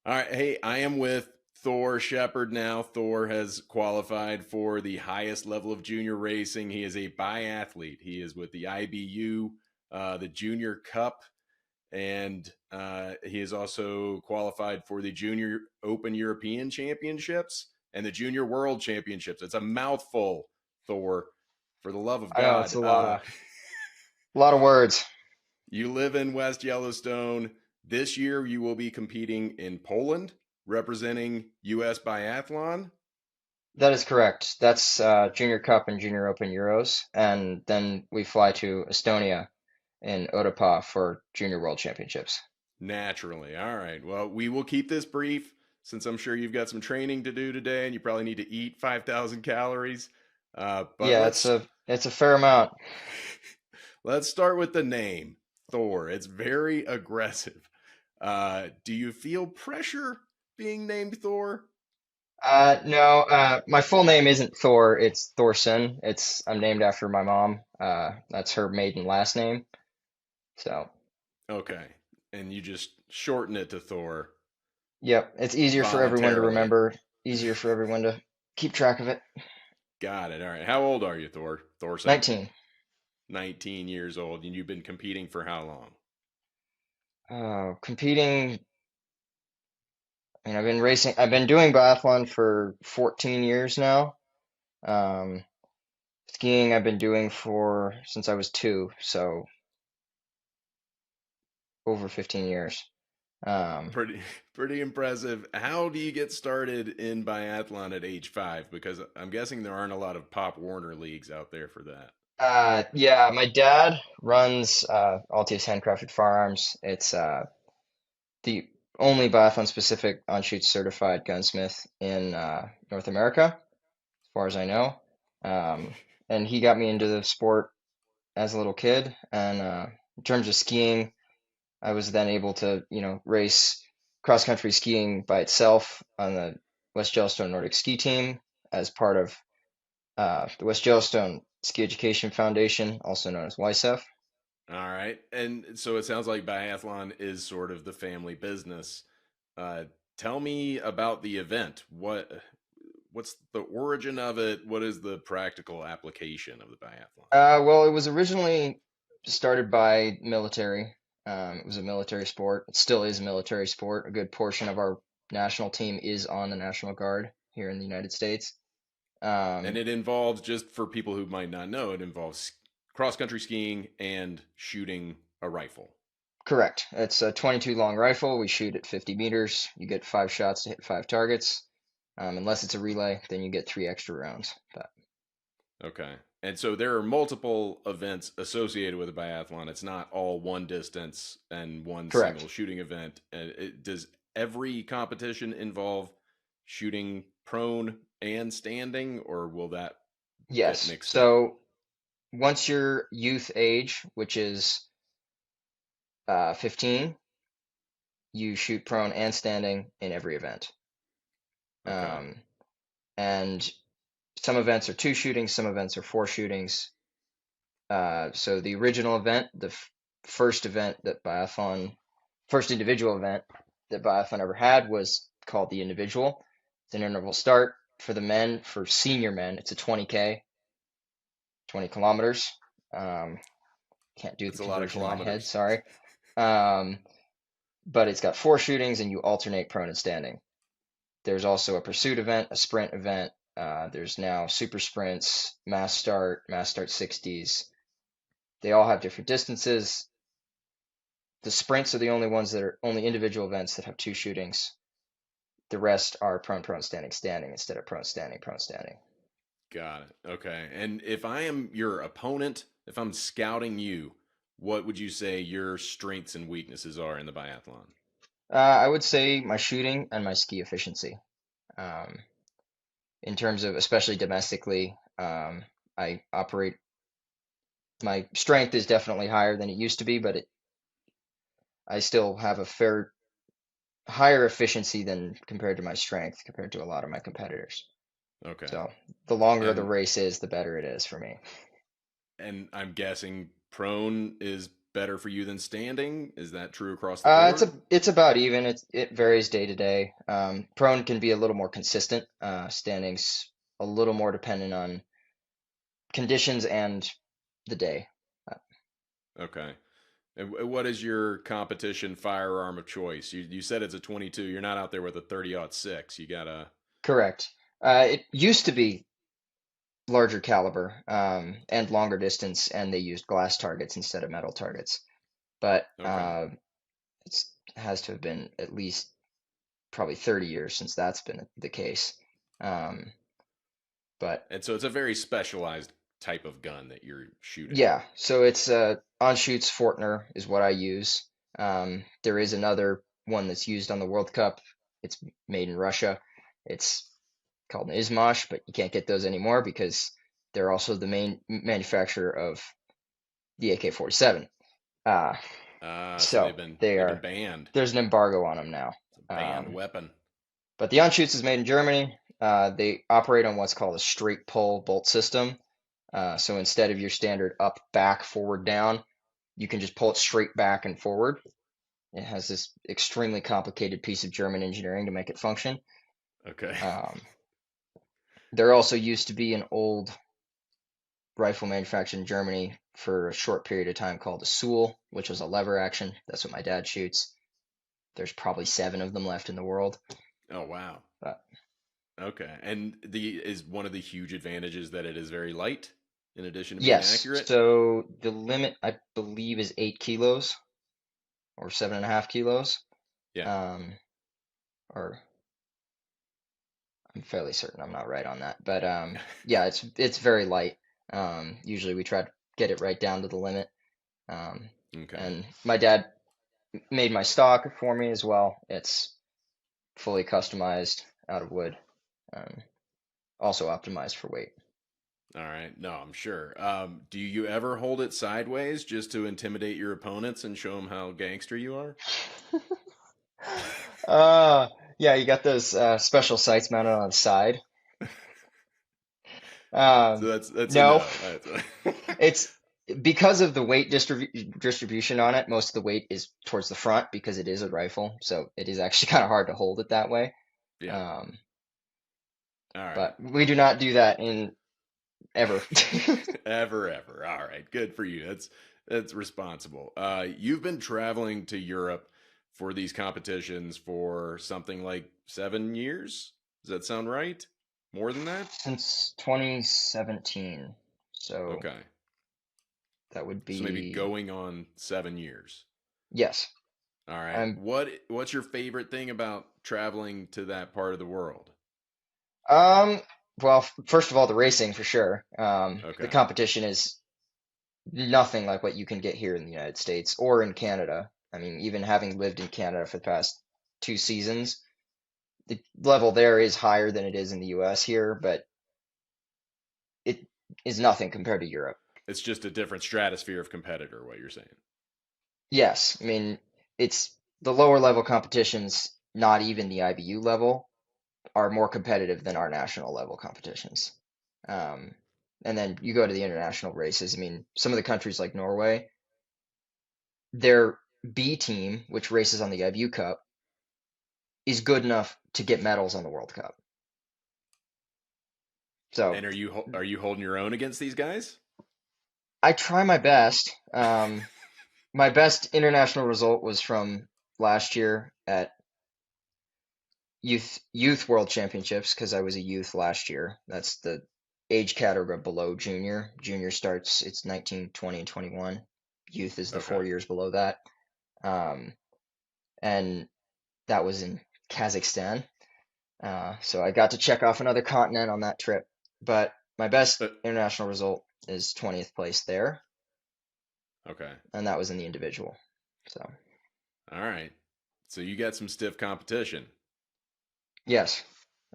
All right. Hey, I am with Thor Sheppard now. Thor has qualified for the highest level of junior racing. He is a biathlete. He is with the IBU, the Junior Cup, and he is also qualified for the Junior Open European Championships and the Junior World Championships. It's a mouthful, Thor. For the love of I know it's God. a lot of words. You live in West Yellowstone. This year, you will be competing in Poland, representing U.S. Biathlon. That is correct. That's Junior Cup and Junior Open Euros, and then we fly to Estonia in Otapa for Junior World Championships. Naturally. All right. Well, we will keep this brief since I'm sure you've got some training to do today and you probably need to eat 5,000 calories. But Yeah, it's a fair amount. let's start with the name Thor. It's very aggressive. Do you feel pressure being named Thor? No, my full name isn't Thor. It's Thorson. I'm named after my mom. That's her maiden last name. So, Okay. And you just shorten it to Thor yep, it's easier for everyone to voluntarily. remember, easier for everyone to keep track of it. Got it. All right. How old are you, Thor? Thorson? 19. 19 years old. And you've been competing for how long? Competing I've been doing biathlon for 14 years now. Um, Skiing I've been doing for since I was two, so over 15 years. Um, Pretty pretty impressive. How do you get started in biathlon at age 5? Because I'm guessing there aren't a lot of Pop Warner leagues out there for that. yeah, my dad runs Altius Handcrafted Firearms. It's the only biathlon specific on-shoot certified gunsmith in North America, as far as I know. Um, and he got me into the sport as a little kid. And in terms of skiing, I was then able to, race cross country skiing by itself on the West Yellowstone Nordic ski team as part of the West Yellowstone Ski Education Foundation, also known as YSEF. All right. And so it sounds like biathlon is sort of the family business. Uh, Tell me about the event. What's the origin of it? What is the practical application of the biathlon? Well, it was originally started by military. It was a military sport. It still is a military sport. A good portion of our national team is on the National Guard here in the United States. And Um, it involves, just for people who might not know, it involves cross country skiing and shooting a rifle. Correct. It's a 22 long rifle. We shoot at 50 meters. You get 5 shots to hit 5 targets. Unless it's a relay, then you get 3 extra rounds. But Okay. And so there are multiple events associated with a biathlon. It's not all one distance and one single correct. shooting event. Does every competition involve shooting prone and standing, or will that get Yes. mixed up? So once your youth age, which is 15, you shoot prone and standing in every event. Okay. Um, and some events are two shootings, some events are four shootings. So the original event, first event that biathlon, first individual event that biathlon ever had was called the individual. It's an interval start for the men, for senior men. It's a 20K, 20 kilometers. Um, can't do the That's a lot of conversion in my head, kilometers. sorry. Um, but it's got four shootings and you alternate prone and standing. There's also a pursuit event, a sprint event. There's now super sprints, mass start 60s. They all have different distances. The sprints are the only ones that are only individual events that have two shootings. The rest are prone, prone, standing, standing instead of prone, standing, prone, standing. Got it. Okay. And if I am your opponent, if I'm scouting you, what would you say your strengths and weaknesses are in the biathlon? I would say my shooting and my ski efficiency. Um, in terms of, especially domestically, I operate, my strength is definitely higher than it used to be, but I still have a higher efficiency than compared to my strength compared to a lot of my competitors. Okay. So the longer the And race is, the better it is for me. and I'm guessing prone is better for you than standing? Is that true across the board? It's about even. It varies day to day. Prone can be a little more consistent. Standing's a little more dependent on conditions and the day. Uh, Okay. And what is your competition firearm of choice? You said it's a 22. You're not out there with a 30-06. You got a Correct. It used to be larger caliber and longer distance, and they used glass targets instead of metal targets. But okay. it has to have been at least probably 30 years since that's been the case. Um, but And so it's a very specialized type of gun that you're shooting. yeah, so it's on-shoots Fortner is what I use. There is another one that's used on the World Cup. It's made in Russia. It's called an Izmash, but you can't get those anymore because they're also the main manufacturer of the AK-47. Uh, So so they've been banned. there's an embargo on them now. It's a banned Um, weapon. but the on-shoots is made in Germany. They operate on what's called a straight pull bolt system. So instead of your standard up, back, forward, down, you can just pull it straight back and forward. It has this extremely complicated piece of German engineering to make it function. Okay. Um, there also used to be an old rifle manufactured in Germany for a short period of time called a Sul, which was a lever action. That's what my dad shoots. There's probably 7 of them left in the world. Oh wow. But Okay. And the is one of the huge advantages that it is very light in addition to being yes, accurate. so the limit I believe is 8 kilos or 7.5 kilos. Yeah. Um, or I'm fairly certain I'm not right on that, but yeah, it's very light. Usually we try to get it right down to the limit. Um, Okay. and my dad made my stock for me as well. It's fully customized out of wood, um, also optimized for weight. All right. No, I'm sure. Do you ever hold it sideways just to intimidate your opponents and show them how gangster you are? Uh, yeah, you got those special sights mounted on the side. So that's a No, no. That's it's because of the weight distribution on it. Most of the weight is towards the front because it is a rifle, so it is actually kind of hard to hold it that way. yeah. Um, All right. but we do not do that in ever. Ever. All right. Good for you. That's responsible. You've been traveling to Europe for these competitions for something like 7 years. Does that sound right? More than that? Since 2017. So Okay. that would So maybe be, going on 7 years. yes. All right. I'm What's your favorite thing about traveling to that part of the world? um well, first of all, the racing for sure. The Okay. competition is nothing like what you can get here in the United States or in Canada. I mean, even having lived in Canada for the past 2 seasons, the level there is higher than it is in the US here, but it is nothing compared to Europe. It's just a different stratosphere of competitor, what you're saying. Yes, I mean, it's the lower level competitions, not even the IBU level, are more competitive than our national level competitions. Um, and then you go to the international races. I mean, some of the countries like Norway, their B team, which races on the IBU Cup, is good enough to get medals on the World Cup. So And are you holding your own against these guys? I try my best. My best international result was from last year at youth world championships because I was a youth last year. That's the age category below junior. Junior starts it's 19, 20, and 21. Youth is the Okay. 4 years below that. Um, and that was in Kazakhstan. So I got to check off another continent on that trip. But my best But international result is 20th place there, okay. and that was in the individual. So All right. So you got some stiff competition. yes,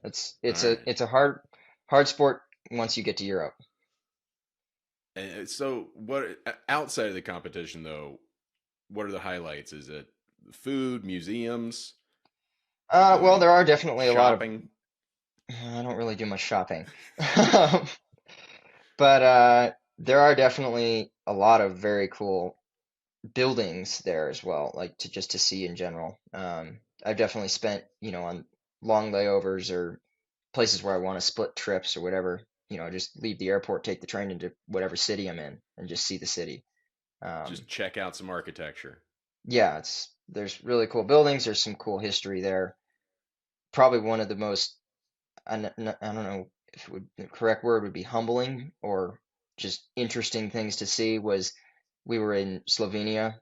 All right. it's a hard sport once you get to Europe. And so what outside of the competition though, what are the highlights? Is it food, museums, Well, uh there are definitely a lot of. shopping? I don't really do much shopping, but there are definitely a lot of very cool buildings there as well, like to see in general. I've definitely spent, on long layovers or places where I want to split trips or whatever, just leave the airport, take the train into whatever city I'm in and just see the city. Just Um, check out some architecture. yeah, there's really cool buildings. There's some cool history there. Probably one of the most, I don't know if the correct word would be humbling or just interesting things to see was we were in Slovenia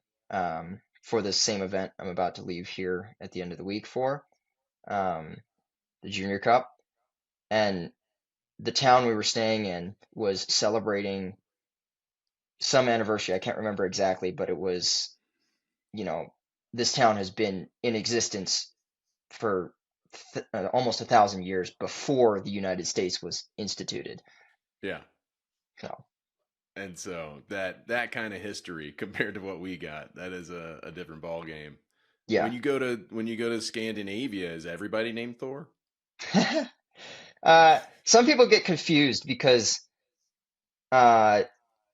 for the same event I'm about to leave here at the end of the week for, um, the Junior Cup. And the town we were staying in was celebrating some anniversary. I can't remember exactly, but it was, you know, this town has been in existence for almost 1,000 years before the United States was instituted. Yeah. So, And so that kind of history compared to what we got, that is a different ball game. yeah. When you go to Scandinavia, is everybody named Thor? Some people get confused because, uh,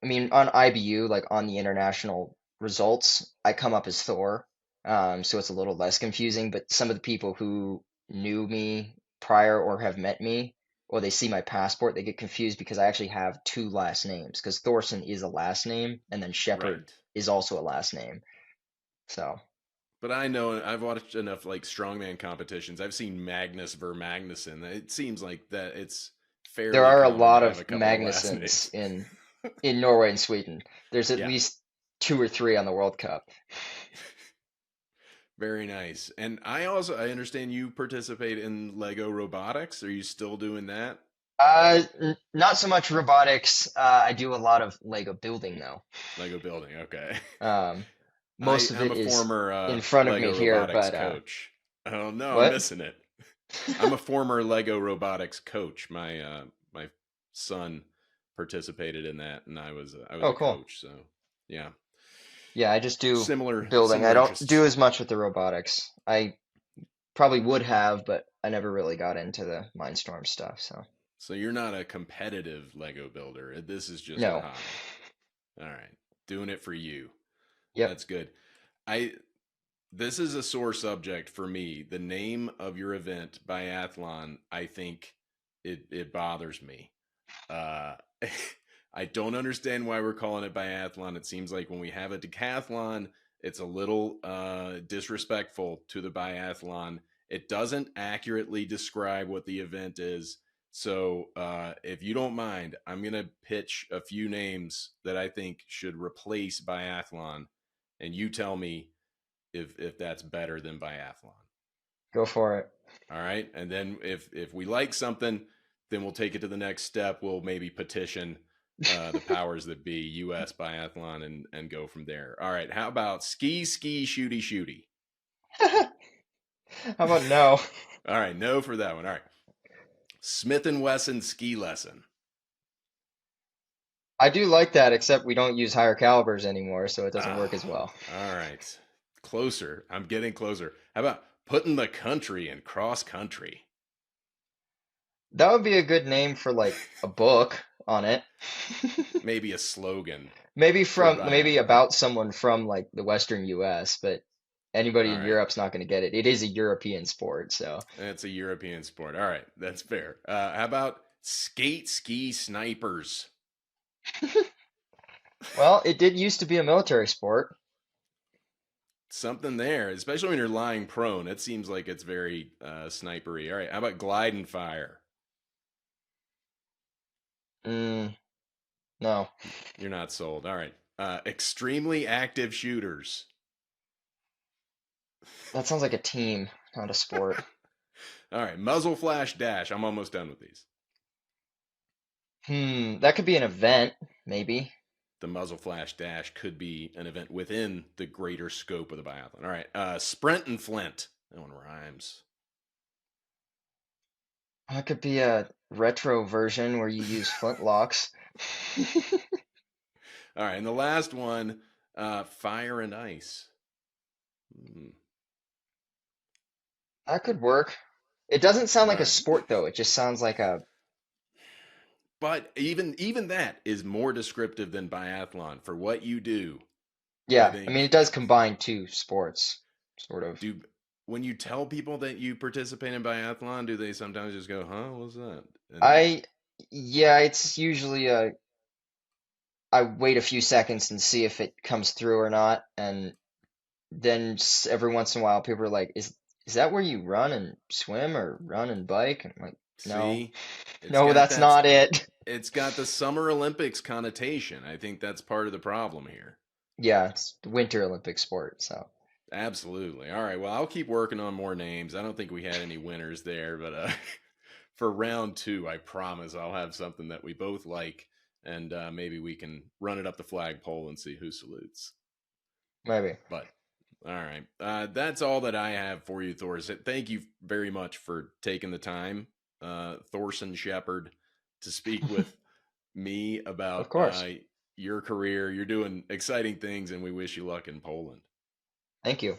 I mean, on IBU, like on the international results, I come up as Thor, so it's a little less confusing. But some of the people who knew me prior or have met me, or they see my passport, they get confused because I actually have two last names. Because Thorson is a last name, and then Shepherd Right. is also a last name. So But I know I've watched enough like strongman competitions. I've seen Magnus ver Magnuson. It seems like that it's there fairly are a common to lot have of a couple of last Magnusons names. in Norway and Sweden. There's at Yeah. least two or three on the World Cup. Very nice. And I understand you participate in Lego robotics. Are you still doing that? Not so much robotics. I do a lot of Lego building though. Lego building. Okay. Um, most of I'm it a is former in front of me Lego here, robotics but coach. Oh no, I'm what? missing it. I'm a former Lego robotics coach. My son participated in that, and I was Oh, a cool. coach. So yeah, Yeah, I just do building. I similar don't interests. do as much with the robotics. I probably would have, but I never really got into the Mindstorm stuff, so So you're not a competitive Lego builder. This is just a no. hobby. All right, doing it for you. Yep. That's good. I This is a sore subject for me. The name of your event, biathlon, I think it bothers me. Uh, I don't understand why we're calling it biathlon. It seems like when we have a decathlon, it's a little disrespectful to the biathlon. It doesn't accurately describe what the event is. So, if you don't mind, I'm going to pitch a few names that I think should replace biathlon, and you tell me if that's better than biathlon. Go for it. All right, and then if we like something, then we'll take it to the next step. We'll maybe petition the powers that be, U.S. biathlon, and go from there. All right, how about ski shooty shooty? How about no? All right, no for that one. All right, Smith and Wesson ski lesson. I do like that, except we don't use higher calibers anymore, so it doesn't work as Ah, well. all right, closer. I'm getting closer. How about putting the country in cross country? That would be a good name for like a book on it. Maybe a slogan for Maybe biathlon. about someone from like the Western US, but anybody All in right. Europe's not going to get it. It is a European sport, so. It's a European sport. All right, that's fair. How about skate ski snipers? Well, it did used to be a military sport. Something there, especially when you're lying prone. It seems like it's very snipery. All right, how about glide and fire? Mm, no, You're not sold. All right, extremely active shooters. that sounds like a team, not a sport. All right, muzzle flash dash. I'm almost done with these. That could be an event, maybe. The muzzle flash dash could be an event within the greater scope of the biathlon. All right, sprint and flint. That one rhymes. That could be a retro version where you use flintlocks. All right, and the last one, fire and ice. Hmm. That could work. It doesn't sound All like a right, sport though. It just sounds like a but even that is more descriptive than biathlon for what you do. I Yeah, I mean, think it does combine two sports, sort of. do when you tell people that you participate in biathlon, do they sometimes just go, "Huh, what's that?" And I, yeah, it's usually I wait a few seconds and see if it comes through or not, and then every once in a while, people are like, is that where you run and swim or run and bike?" And I'm like, no, see, it's no, got that's that not it. it's got the Summer Olympics connotation. I think that's part of the problem here. Yeah, it's the Winter Olympic sport, so Absolutely. All right. Well, I'll keep working on more names. I don't think we had any winners there, but for round two, I promise I'll have something that we both like, and maybe we can run it up the flagpole and see who salutes. maybe. But all right, that's all that I have for you, Thor. Thank you very much for taking the time, Thorson Sheppard, to speak with me Of about course. your career. You're doing exciting things, and we wish you luck in Poland. Thank you.